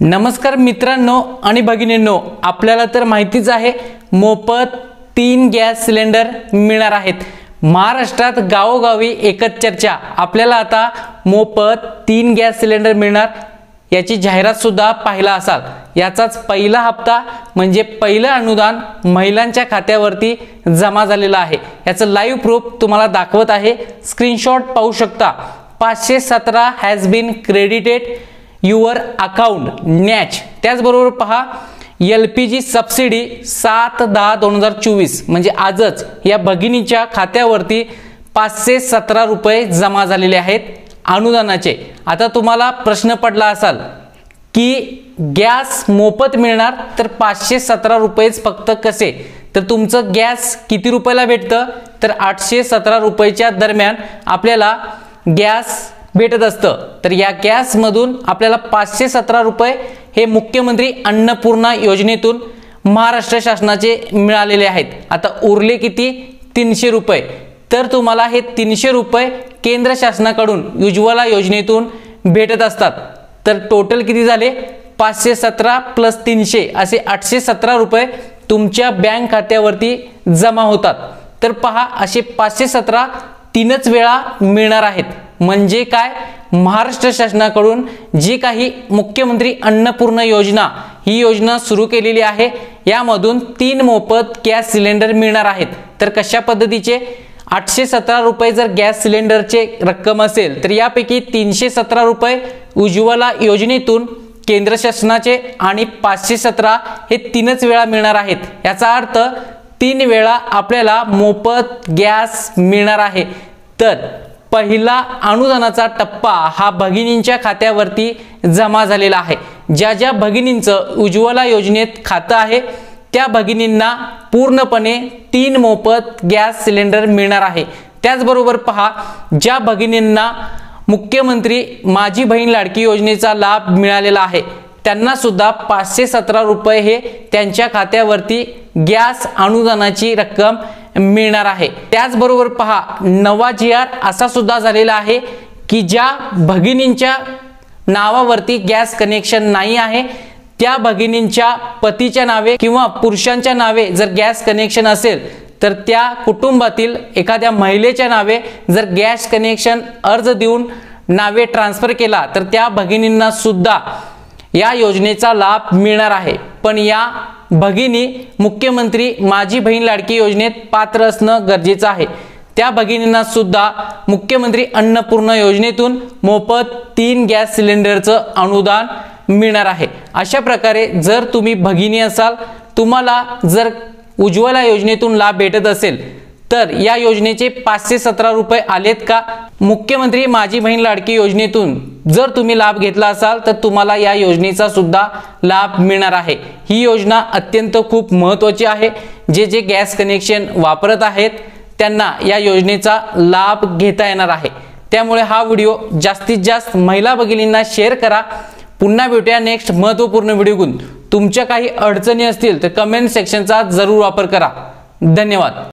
नमस्कार मित्रांनो आणि भगिनींनो, आपल्याला तर माहितीच आहे मोफत 3 गॅस सिलेंडर मिळणार आहेत। महाराष्ट्रात गावोगावी एकच चर्चा, आपल्याला आता मोफत 3 गॅस सिलेंडर मिळणार याची जाहिरात सुद्धा पाहिला असाल। याचाच पहिला हप्ता म्हणजे पहिलं अनुदान महिलांच्या खात्यावरती जमा झालेला आहे। याचं लाईव्ह प्रूफ तुम्हाला दाखवत आहे, स्क्रीनशॉट पाहू शकता। 517 has been credited your account नॅच। त्याचबरोबर पहा LPG सबसिडी 7/10/2024 म्हणजे आजच या भगिनीच्या खात्यावरती 517 रुपये जमा झालेले आहेत अनुदानाचे। आता तुम्हाला प्रश्न पडला असाल की गॅस मोफत मिळणार तर 517 रुपयेच फक्त कसे? तर तुमचं गॅस किती रुपयाला भेटतं तर 817 रुपयाच्या दरम्यान आपल्याला गॅस भेटत असतं। तर या गॅस मधून आपल्याला 517 रुपये हे मुख्यमंत्री अन्नपूर्णा योजनेतून महाराष्ट्र शासनाचे मिळालेले आहेत। आता उरले किती? 300 रुपये। तर तुम्हाला हे 300 रुपये केंद्र शासनाकडून उज्ज्वला योजनेतून भेटत असतात। तर टोटल किती झाले? 517 प्लस 300 असे 817 रुपये तुमच्या बँक खात्यावरती जमा होतात। तर पहा असे 517 तीनच वेळा मिळणार आहेत। म्हणजे काय? महाराष्ट्र शासनाकडून जी काही मुख्यमंत्री अन्नपूर्णा योजना ही योजना सुरू केलेली आहे, यामधून 3 मोफत गॅस सिलेंडर मिळणार आहेत। तर कशा पद्धतीचे? 817 रुपये जर गॅस सिलेंडरचे रक्कम असेल तर यापैकी 317 रुपये उज्ज्वला योजनेतून केंद्र शासनाचे आणि 517 हे तीनच वेळा मिळणार आहेत। याचा अर्थ 3 वेळा आपल्याला मोफत गॅस मिळणार आहे। तर पहिला अनुदानाचा टप्पा हा भगिनींच्या खात्यावरती जमा झालेला आहे। ज्या ज्या भगिनींचं उज्ज्वला योजनेत खातं आहे त्या भगिनींना पूर्णपणे 3 मोफत गॅस सिलेंडर मिळणार आहे। त्याचबरोबर पहा ज्या भगिनींना मुख्यमंत्री माझी बहीण लाडकी योजनेचा लाभ मिळालेला आहे त्यांना सुद्धा 517 रुपये हे त्यांच्या खात्यावरती गॅस अनुदानाची रक्कम मिळणार आहे। त्याचबरोबर पहा नवा GR असा सुद्धा झालेला आहे की ज्या भगिनींच्या नावावरती गॅस कनेक्शन नाही आहे त्या भगिनींच्या पतीच्या नावे किंवा पुरुषांच्या नावे जर गॅस कनेक्शन असेल तर त्या कुटुंबातील एखाद्या महिलेच्या नावे जर गॅस कनेक्शन अर्ज देऊन नावे ट्रान्सफर केला तर त्या भगिनींना सुद्धा या योजनेचा लाभ मिळणार आहे। पण या भगिनी मुख्यमंत्री माझी बहीण लाडकी योजनेत पात्र असणं गरजेचं आहे। त्या भगिनींना सुद्धा मुख्यमंत्री अन्नपूर्णा योजनेतून मोफत 3 गॅस सिलेंडरचं अनुदान मिळणार आहे। अशा प्रकारे जर तुम्ही भगिनी असाल, तुम्हाला जर उज्ज्वला योजनेतून लाभ भेटत असेल तर या योजनेचे 517 रुपये आलेत का? मुख्यमंत्री माझी बहीण लाडकी योजनेतून जर तुम्ही लाभ घेतला असाल तर तुम्हाला या योजनेचा सुद्धा लाभ मिळणार आहे। ही योजना अत्यंत खूप महत्त्वाची आहे। जे जे गॅस कनेक्शन वापरत आहेत त्यांना या योजनेचा लाभ घेता येणार आहे। त्यामुळे हा व्हिडिओ जास्तीत जास्त महिला भगिनींना शेअर करा। पुन्हा भेटूया नेक्स्ट महत्त्वपूर्ण व्हिडिओ घेऊन। तुमच्या काही अडचणी असतील तर कमेंट सेक्शनचा जरूर वापर करा। धन्यवाद।